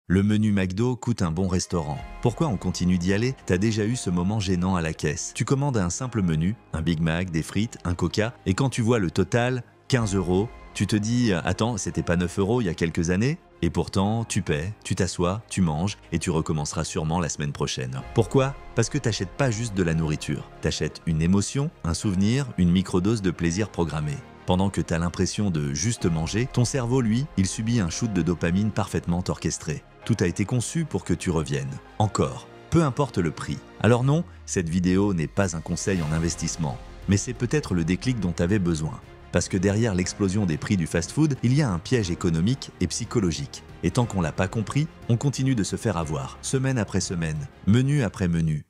Le menu McDo coûte un bon restaurant. Pourquoi on continue d'y aller? T'as déjà eu ce moment gênant à la caisse. Tu commandes un simple menu, un Big Mac, des frites, un Coca, et quand tu vois le total, 15 €, tu te dis « Attends, c'était pas 9 € il y a quelques années ?» Et pourtant, tu paies, tu t'assois, tu manges, et tu recommenceras sûrement la semaine prochaine. Pourquoi? Parce que t'achètes pas juste de la nourriture. T'achètes une émotion, un souvenir, une microdose de plaisir programmé. Pendant que t'as l'impression de juste manger, ton cerveau, lui, il subit un shoot de dopamine parfaitement orchestré. Tout a été conçu pour que tu reviennes. Encore, peu importe le prix. Alors non, cette vidéo n'est pas un conseil en investissement, mais c'est peut-être le déclic dont tu avais besoin. Parce que derrière l'explosion des prix du fast-food, il y a un piège économique et psychologique. Et tant qu'on l'a pas compris, on continue de se faire avoir, semaine après semaine, menu après menu.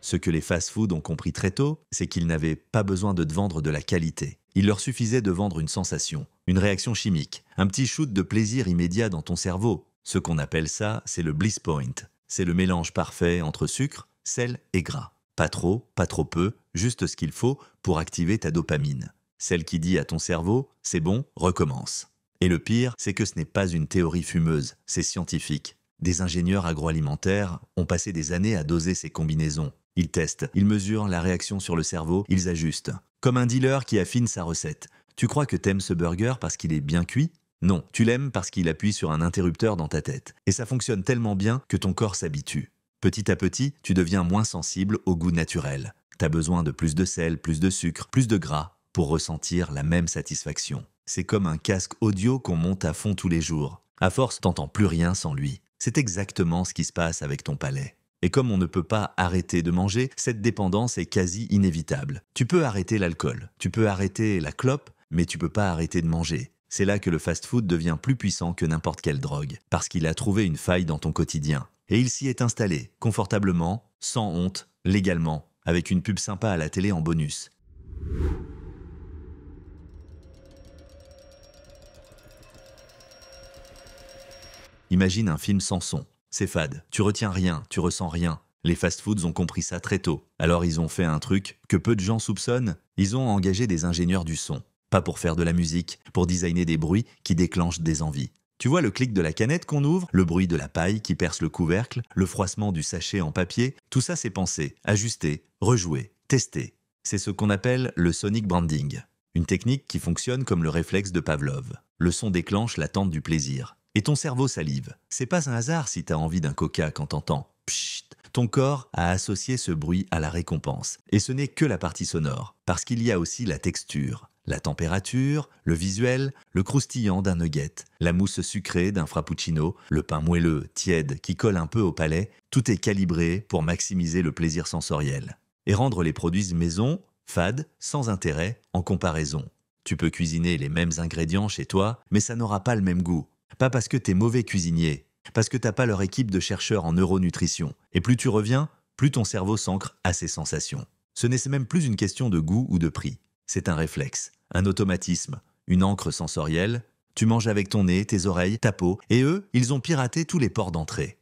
Ce que les fast-foods ont compris très tôt, c'est qu'ils n'avaient pas besoin de te vendre de la qualité. Il leur suffisait de vendre une sensation, une réaction chimique, un petit shoot de plaisir immédiat dans ton cerveau. Ce qu'on appelle ça, c'est le bliss point. C'est le mélange parfait entre sucre, sel et gras. Pas trop peu, juste ce qu'il faut pour activer ta dopamine. Celle qui dit à ton cerveau, c'est bon, recommence. Et le pire, c'est que ce n'est pas une théorie fumeuse, c'est scientifique. Des ingénieurs agroalimentaires ont passé des années à doser ces combinaisons. Ils testent, ils mesurent la réaction sur le cerveau, ils ajustent. Comme un dealer qui affine sa recette. Tu crois que t'aimes ce burger parce qu'il est bien cuit? Non, tu l'aimes parce qu'il appuie sur un interrupteur dans ta tête. Et ça fonctionne tellement bien que ton corps s'habitue. Petit à petit, tu deviens moins sensible au goût naturel. T'as besoin de plus de sel, plus de sucre, plus de gras pour ressentir la même satisfaction. C'est comme un casque audio qu'on monte à fond tous les jours. À force, t'entends plus rien sans lui. C'est exactement ce qui se passe avec ton palais. Et comme on ne peut pas arrêter de manger, cette dépendance est quasi inévitable. Tu peux arrêter l'alcool, tu peux arrêter la clope, mais tu peux pas arrêter de manger. C'est là que le fast-food devient plus puissant que n'importe quelle drogue, parce qu'il a trouvé une faille dans ton quotidien. Et il s'y est installé, confortablement, sans honte, légalement, avec une pub sympa à la télé en bonus. Imagine un film sans son. C'est fade, tu retiens rien, tu ressens rien. Les fast-foods ont compris ça très tôt. Alors ils ont fait un truc que peu de gens soupçonnent, ils ont engagé des ingénieurs du son. Pas pour faire de la musique, pour designer des bruits qui déclenchent des envies. Tu vois le clic de la canette qu'on ouvre, le bruit de la paille qui perce le couvercle, le froissement du sachet en papier, tout ça c'est pensé, ajusté, rejoué, testé. C'est ce qu'on appelle le sonic branding. Une technique qui fonctionne comme le réflexe de Pavlov. Le son déclenche l'attente du plaisir. Et ton cerveau salive. C'est pas un hasard si t'as envie d'un coca quand t'entends « pchit ». Ton corps a associé ce bruit à la récompense. Et ce n'est que la partie sonore, parce qu'il y a aussi la texture, la température, le visuel, le croustillant d'un nugget, la mousse sucrée d'un frappuccino, le pain moelleux, tiède, qui colle un peu au palais. Tout est calibré pour maximiser le plaisir sensoriel. Et rendre les produits maison, fades, sans intérêt, en comparaison. Tu peux cuisiner les mêmes ingrédients chez toi, mais ça n'aura pas le même goût. Pas parce que t'es mauvais cuisinier, parce que t'as pas leur équipe de chercheurs en neuronutrition. Et plus tu reviens, plus ton cerveau s'ancre à ces sensations. Ce n'est même plus une question de goût ou de prix. C'est un réflexe, un automatisme, une encre sensorielle. Tu manges avec ton nez, tes oreilles, ta peau, et eux, ils ont piraté tous les ports d'entrée.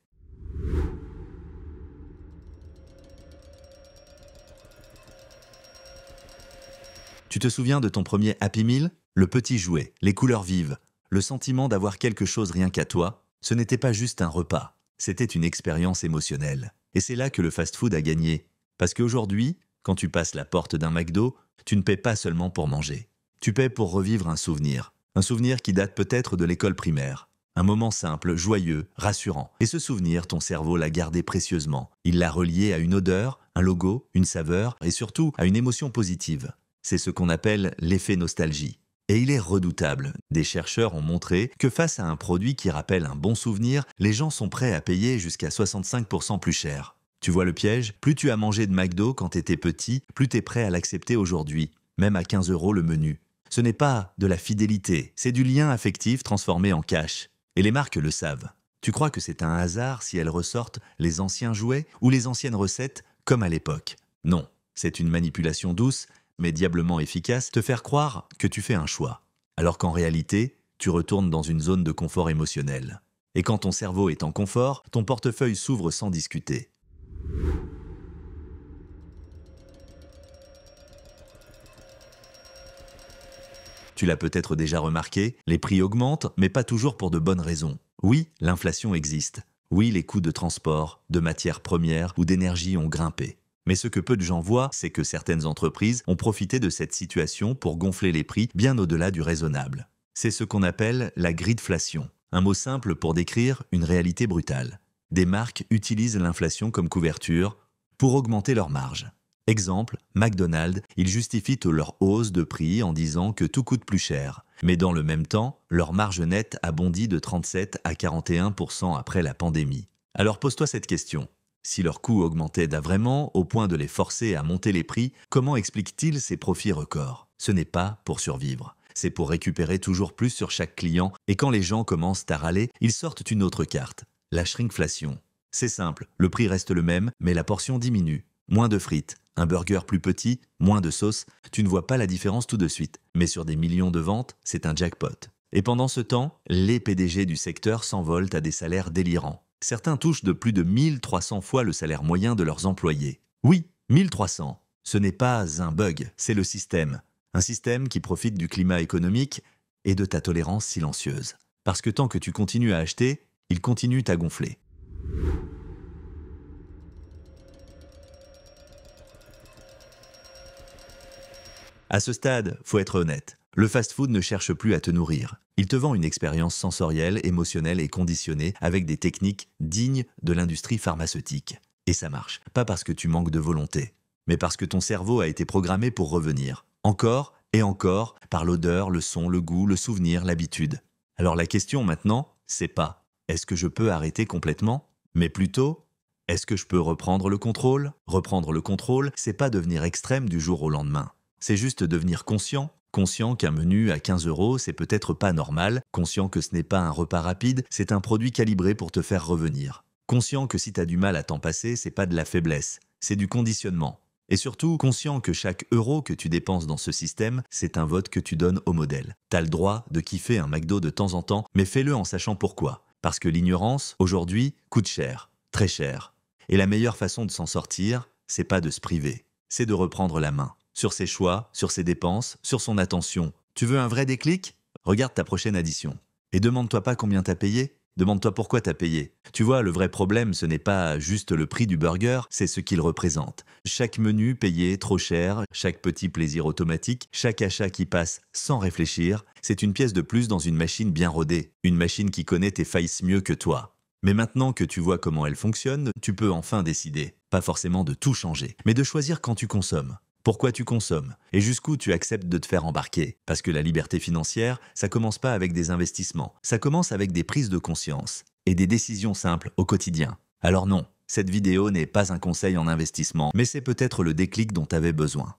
Tu te souviens de ton premier Happy Meal? Le petit jouet, les couleurs vives, le sentiment d'avoir quelque chose rien qu'à toi. Ce n'était pas juste un repas, c'était une expérience émotionnelle. Et c'est là que le fast-food a gagné. Parce qu'aujourd'hui, quand tu passes la porte d'un McDo, tu ne paies pas seulement pour manger. Tu paies pour revivre un souvenir. Un souvenir qui date peut-être de l'école primaire. Un moment simple, joyeux, rassurant. Et ce souvenir, ton cerveau l'a gardé précieusement. Il l'a relié à une odeur, un logo, une saveur et surtout à une émotion positive. C'est ce qu'on appelle l'effet nostalgie. Et il est redoutable. Des chercheurs ont montré que face à un produit qui rappelle un bon souvenir, les gens sont prêts à payer jusqu'à 65% plus cher. Tu vois le piège? Plus tu as mangé de McDo quand t'étais petit, plus t'es prêt à l'accepter aujourd'hui, même à 15 € le menu. Ce n'est pas de la fidélité, c'est du lien affectif transformé en cash. Et les marques le savent. Tu crois que c'est un hasard si elles ressortent les anciens jouets ou les anciennes recettes comme à l'époque? Non, c'est une manipulation douce, mais diablement efficace, te faire croire que tu fais un choix. Alors qu'en réalité, tu retournes dans une zone de confort émotionnel. Et quand ton cerveau est en confort, ton portefeuille s'ouvre sans discuter. Tu l'as peut-être déjà remarqué, les prix augmentent, mais pas toujours pour de bonnes raisons. Oui, l'inflation existe. Oui, les coûts de transport, de matières premières ou d'énergie ont grimpé. Mais ce que peu de gens voient, c'est que certaines entreprises ont profité de cette situation pour gonfler les prix bien au-delà du raisonnable. C'est ce qu'on appelle la gridflation, un mot simple pour décrire une réalité brutale. Des marques utilisent l'inflation comme couverture pour augmenter leurs marges. Exemple, McDonald's, ils justifient leur hausse de prix en disant que tout coûte plus cher. Mais dans le même temps, leur marge nette a bondi de 37 à 41% après la pandémie. Alors pose-toi cette question. Si leurs coûts augmentaient vraiment au point de les forcer à monter les prix, comment expliquent-ils ces profits records? Ce n'est pas pour survivre. C'est pour récupérer toujours plus sur chaque client et quand les gens commencent à râler, ils sortent une autre carte, la shrinkflation. C'est simple, le prix reste le même, mais la portion diminue. Moins de frites, un burger plus petit, moins de sauce, tu ne vois pas la différence tout de suite. Mais sur des millions de ventes, c'est un jackpot. Et pendant ce temps, les PDG du secteur s'envolent à des salaires délirants. Certains touchent de plus de 1300 fois le salaire moyen de leurs employés. Oui, 1300. Ce n'est pas un bug, c'est le système. Un système qui profite du climat économique et de ta tolérance silencieuse. Parce que tant que tu continues à acheter, il continue à gonfler. À ce stade, faut être honnête. Le fast-food ne cherche plus à te nourrir. Il te vend une expérience sensorielle, émotionnelle et conditionnée avec des techniques dignes de l'industrie pharmaceutique. Et ça marche, pas parce que tu manques de volonté, mais parce que ton cerveau a été programmé pour revenir. Encore et encore, par l'odeur, le son, le goût, le souvenir, l'habitude. Alors la question maintenant, c'est pas « est-ce que je peux arrêter complètement ?» mais plutôt « est-ce que je peux reprendre le contrôle ?» Reprendre le contrôle, c'est pas devenir extrême du jour au lendemain. C'est juste devenir conscient qu'un menu à 15 €, c'est peut-être pas normal, conscient que ce n'est pas un repas rapide, c'est un produit calibré pour te faire revenir. Conscient que si t'as du mal à t'en passer, c'est pas de la faiblesse, c'est du conditionnement. Et surtout, conscient que chaque euro que tu dépenses dans ce système, c'est un vote que tu donnes au modèle. T'as le droit de kiffer un McDo de temps en temps, mais fais-le en sachant pourquoi. Parce que l'ignorance, aujourd'hui, coûte cher, très cher. Et la meilleure façon de s'en sortir, c'est pas de se priver, c'est de reprendre la main. Sur ses choix, sur ses dépenses, sur son attention. Tu veux un vrai déclic? Regarde ta prochaine addition. Et demande-toi pas combien t'as payé, demande-toi pourquoi t'as payé. Tu vois, le vrai problème, ce n'est pas juste le prix du burger, c'est ce qu'il représente. Chaque menu payé trop cher, chaque petit plaisir automatique, chaque achat qui passe sans réfléchir, c'est une pièce de plus dans une machine bien rodée. Une machine qui connaît tes failles mieux que toi. Mais maintenant que tu vois comment elle fonctionne, tu peux enfin décider. Pas forcément de tout changer, mais de choisir quand tu consommes. Pourquoi tu consommes et jusqu'où tu acceptes de te faire embarquer. Parce que la liberté financière, ça commence pas avec des investissements, ça commence avec des prises de conscience et des décisions simples au quotidien. Alors non, cette vidéo n'est pas un conseil en investissement, mais c'est peut-être le déclic dont tu avais besoin.